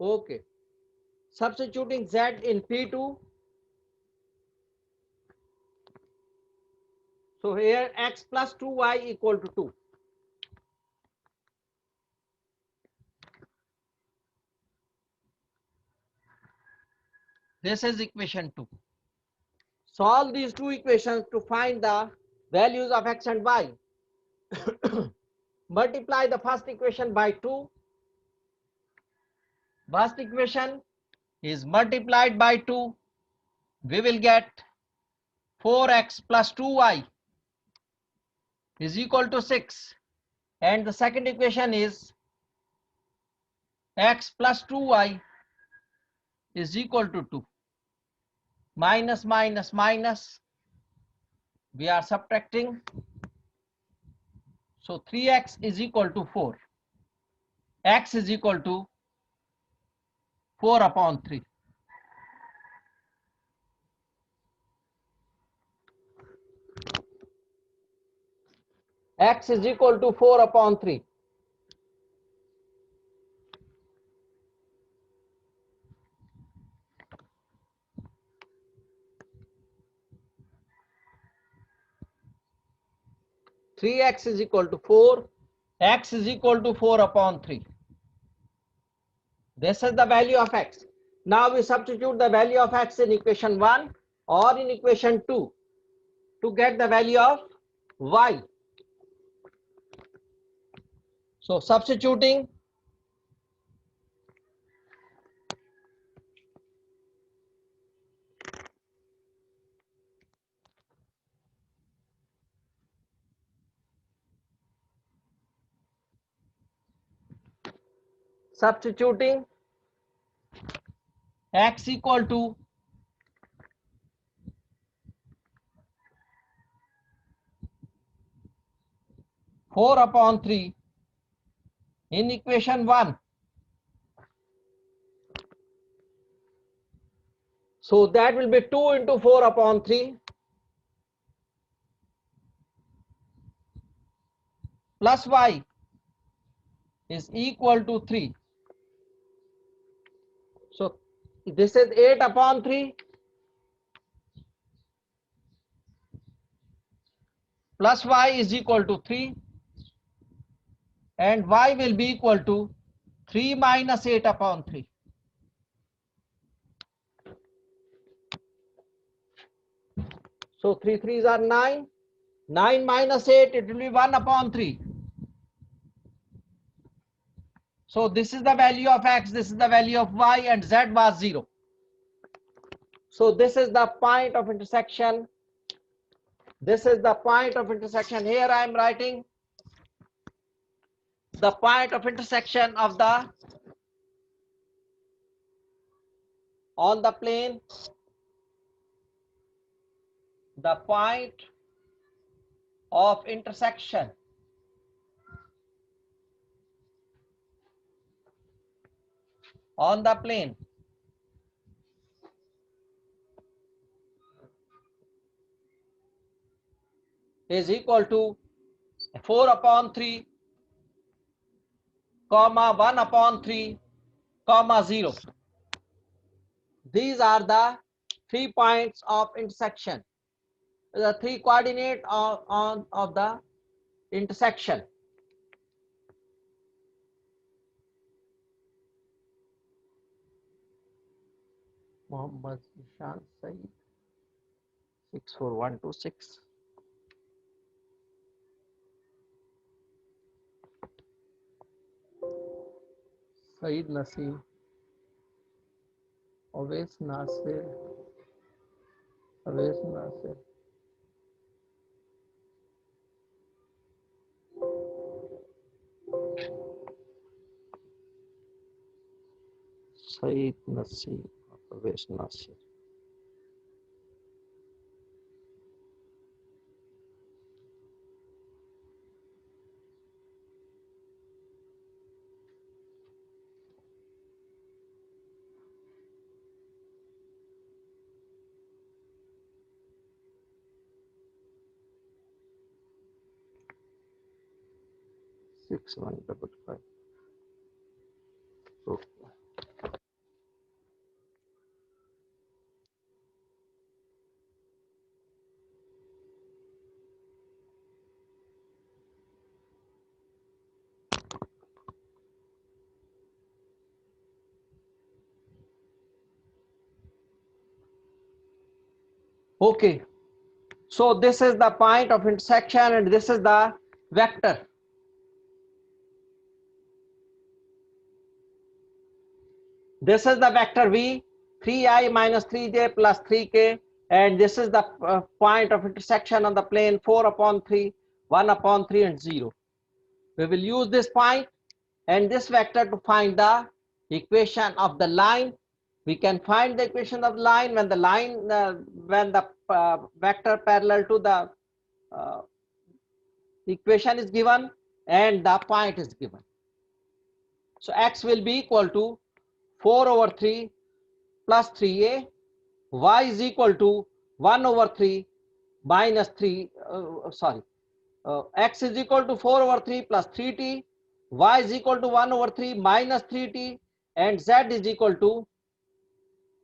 Okay. Substituting z in P2. So here x plus 2y equal to 2. This is equation 2. Solve these two equations to find the values of x and y. Multiply the first equation by 2. First equation is multiplied by 2. We will get 4x plus 2y is equal to 6. And the second equation is x plus 2y is equal to 2. Minus minus minus. We are subtracting. So 3x is equal to 4. X is equal to 4 upon 3. X is equal to 4 upon 3. Three x is equal to 4. X is equal to 4 upon 3. This is the value of x. Now we substitute the value of x in equation 1 or in equation 2 to get the value of y. So substituting, substituting x equal to 4 upon 3 in equation 1. So that will be 2 into 4 upon 3 plus y is equal to 3. So this is 8 upon 3 plus y is equal to 3, and y will be equal to 3 minus 8 upon 3. So 3 3s are 9. 9 minus 8, it will be 1 upon 3. So this is the value of x, this is the value of y, and z was 0. So this is the point of intersection. This is the point of intersection. Here I am writing the point of intersection of the on the plane, the point of intersection on the plane is equal to 4 upon 3 comma 1 upon 3 comma 0. These are the 3 points of intersection, the 3 coordinate of the intersection. Muhammad Ishan Saeed 64126. Saeed Naseem, Awais Nasir, Awais Nasir. Saeed Naseem, Awais Nasir. Six one double five. Okay. Okay, so this is the point of intersection and this is the vector. This is the vector v, 3i minus 3j plus 3k, and this is the point of intersection on the plane 4 upon 3, 1 upon 3 and 0. We will use this point and this vector to find the equation of the line. We can find the equation of the line when the vector parallel to the uh, equation is given and the point is given. So x will be equal to 4 over 3 plus 3a, y is equal to 1 over 3 minus 3, x is equal to 4 over 3 plus 3t, y is equal to 1 over 3 minus 3t, and z is equal to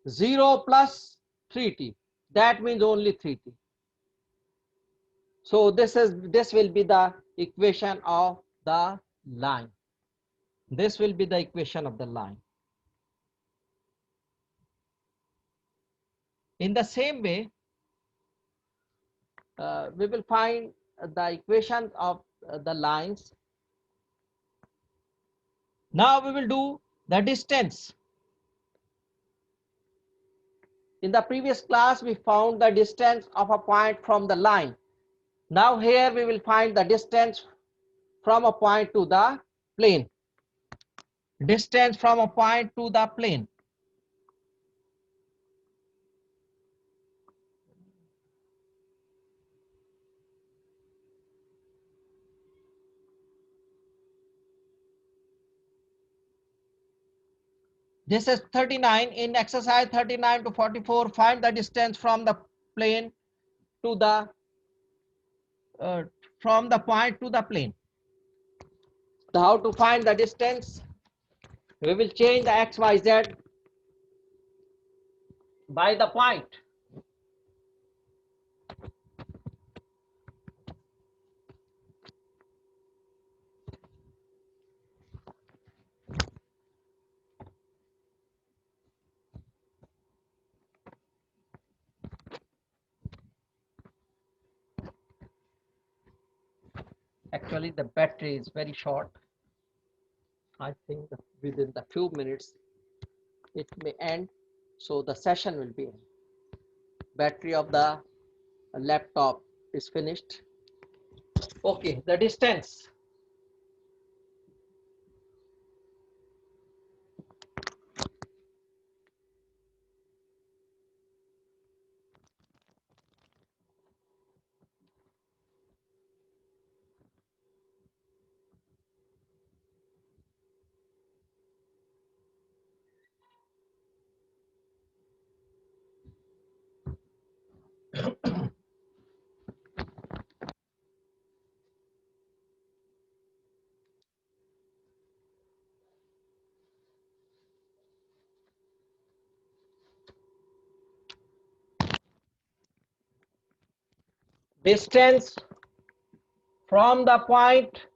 0 plus 3t. That means only 3t. So this will be the equation of the line. This will be the equation of the line. In the same way, we will find the equation of the lines. Now we will do the distance. In the previous class, we found the distance of a point from the line. Now here we will find the distance from a point to the plane. Distance from a point to the plane. This is 39. In exercise 39 to 44, find the distance from the plane to the from the point to the plane. So how to find the distance? We will change the x, y, z by the point. Actually, the battery is very short. I think that within the few minutes it may end, so the session will be end. Battery of the laptop is finished. Okay, the distance. Distance from the point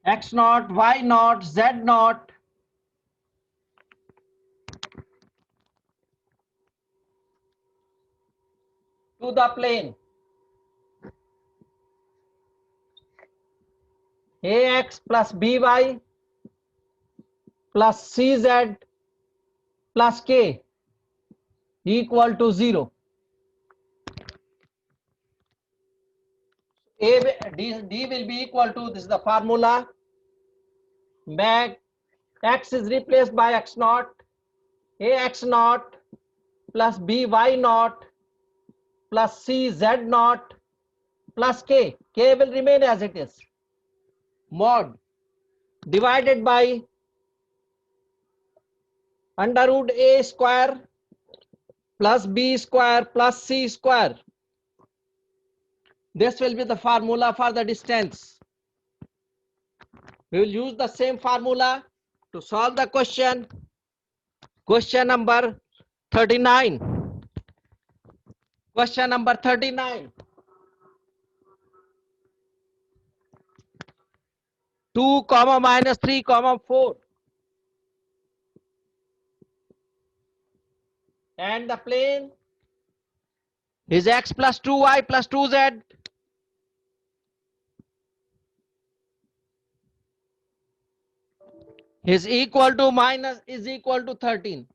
x naught, y naught, z naught to the plane. Ax plus by plus cz plus k equal to 0. D will be equal to, this is the formula, mag x is replaced by x naught, ax naught plus by naught plus cz naught plus k. K will remain as it is. Mod divided by under root a square plus b square plus c square. This will be the formula for the distance. We will use the same formula to solve the question. Question number 39. Question number 39. 2 comma minus 3 comma 4. And the plane is x plus 2y plus 2z is equal to 13.